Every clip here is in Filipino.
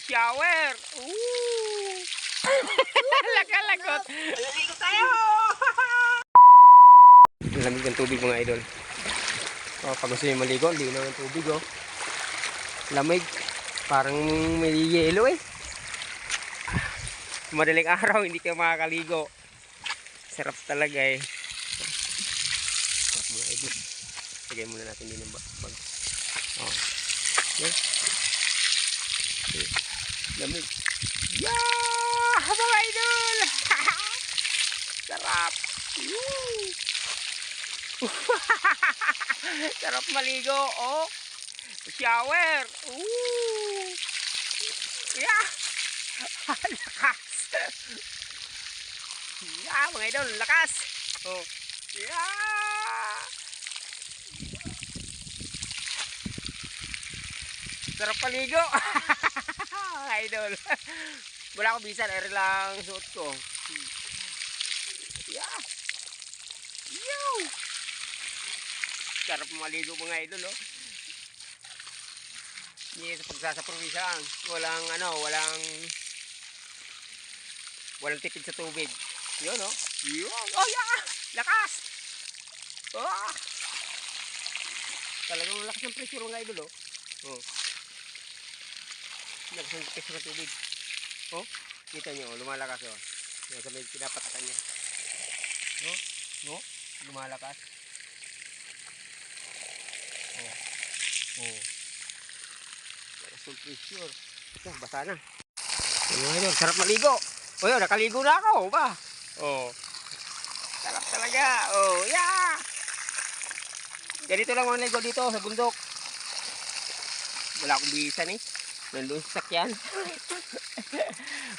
Shower! Ooh! Laka-lagot! Maliligo tayo! Lamig ng tubig mga idol. Oh, pag gusto nyo maligo, linaw ng tubig oh. Lamig. Parang may yelo eh. Madaling araw, hindi ka makakaligo. Sarap talaga eh. Sarap mga idol. Lagay muna natin din ng bag. Oh. Okay. Okay. Lamig. Yeah! Mga idol! Sarap! Woo! Sarap maligo, oh. Shower. Ooh. Yeah. Lakas. Yeah, mga idol, lakas. Oh. Yeah. Sarap maligo. Mga idol. Wala akong bisan, air lang suot ko. Yeah. Yo. Sarap maligo mga idol oh. Yes, sa probinsya, walang tipid sa tubig. 'Yun oh. 'Yun. Oh, yeah. Lakas. Oh. Talagang lakas ng pressure ng idol oh. Oh. Lakas ng pressure ng tubig. Oh, kita niyo, lumalakas oh. Yan sa may pinapatakan niya. Oh, no, lumalakas. Oh. Oh. Full pressure. Yan, basa na. Ayun, sarap maligo. O yun, nakaligo na ako ba? Oh. Sarap talaga. Oh, yeah. Ganito lang mga ligo dito sa bundok. Wala akong bisan eh. Nandun sa sakyan.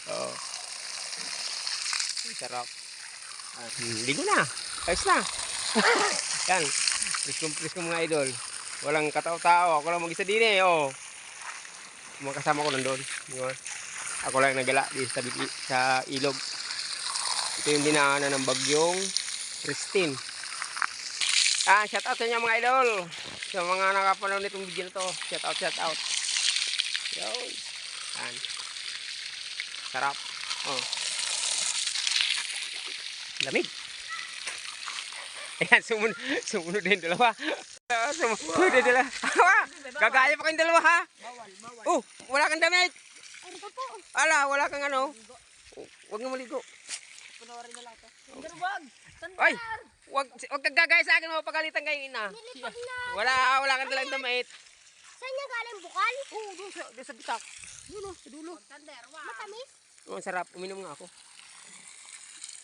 Oh. Sarap. Ligo na. Ayos na. Yan. Priskong mga idol. Walang katao-tao. Ako lang mag-isa din eh. Oh. Mga kasama ko nandun. Ako lang nagala sa ilog. Ito yung dinaanan ng bagyong Christine. Shout out sa inyo mga idol. Sa mga nakapanood nitong video na to. Shout out. Yun. Yan. Sarap. Oh. Lamig. Ayan, sumunod din dalawa. Sumunod din dalawa. Gagaya pa kayong dalawa ha. Bawal. Oh, wala kang damit. Ano pa po? Ala, wala kang ano. Huwag na maligo. Panoorin na lang ito. Pero wag. Ay, wag kang gagaya sa akin. Mapagalitan kayo ina. Nilipag na. Wala kang dalang damit. Saan niya galing bukal? Oo, doon sa bitak. Sa dulo. Matamis? Oo, sarap. Uminom nga ako.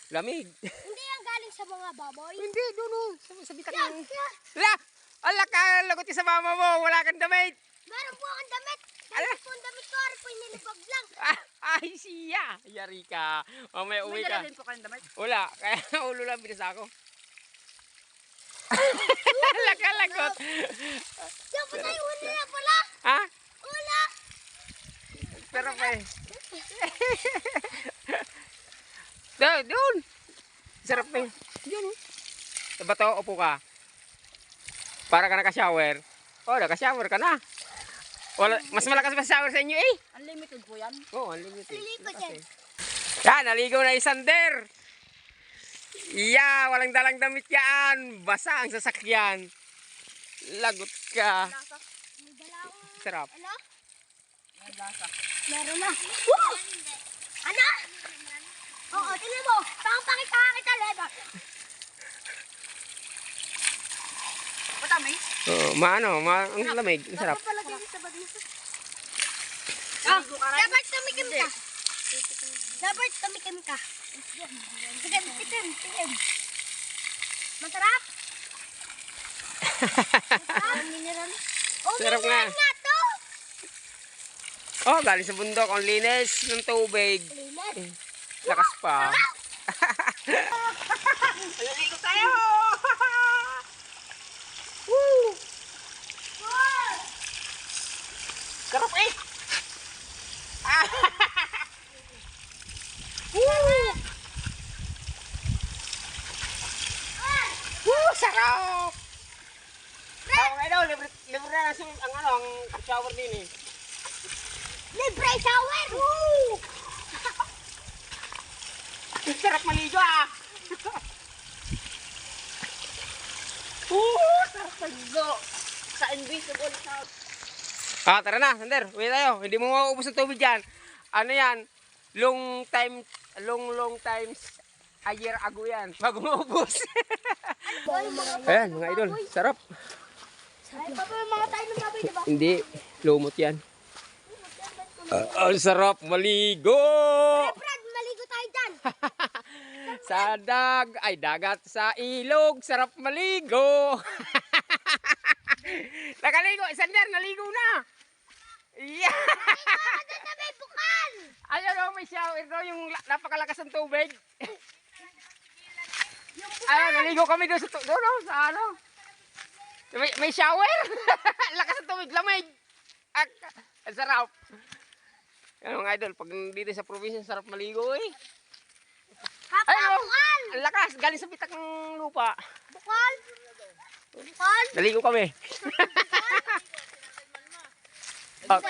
Lamig. Hindi yan galing sa mga baboy. Hindi, doon. Sa bitak. Yan. La! Ala ka, lagot ka sa mama mo. Wala kang damit. Meron po akong damit. Ala? Meron po akong damit ko. Ari po yung nilipag lang. Ay, siya. Yari ka. Mamaya uwi ka. po kayong damit. Wala. Kaya ulo lang binasa ako. Laka-lagot. Yan po tayo. Ula na pala. Ha? Ula. Pero pa eh. Doon. Sarap pa eh. Doon. Sa bato, upo ka. Para ka naka-shower. Oh, naka-shower ka na. Wala, mas malakas pa shower sa inyo eh. Unlimited po yan. Oo, unlimited. Unlimited yan. Yan, naligo na Isander. Walang dalang damit yan. Basa ang sasakyan. Lagot ka. May dala akong... Sarap. Ano? May lasa. Meron na. Woo! Ano? Oo, tingnan mo. Pangpakita kita, Leda. Matamis? Oo, ang lamig. Ang sarap. Papalagay mo sa bag mo. Dapat tumikim ka. Dapat tumikim ka. Tikim. Masarap? Masarap? Mineral? Oh, Sarap nga. mineral nga to. Oh, galing sa bundok. Ang linis ng tubig. Linis. Lakas pa. Maliligo tayo. Woo! Sarap eh. Woo! Woo! Sarap! Libre na ang shower din eh. Libre shower. Nag-go sa invisible south. Tara na, Sander. Uwi tayo. Hindi mo mauubos ang tubig dyan. Ano yan? Long times a year ago yan. Bago maubos. Ayan, mga idol. Sarap. Ay, papa, yung mga tayo ng baboy, diba? Hindi. Lumot yan. Ang sarap maligo. Brad, maligo tayo dyan. Sa dagat sa ilog. Sarap maligo. Nakaligo. Sander, naligo na. Yeah. Doon na may bukal. Ayun o, may shower daw yung napakalakas ng tubig. Ayun, naligo kami doon sa ano. May shower. Lakas ng tubig, lamig. Ang sarap. Yan mga idol, pag dito sa probinsya, sarap maligo eh. Ayun, Bukal. ang lakas, galing sa bitak ng lupa. Bukal. Bukal. Naligo kami. Bukal.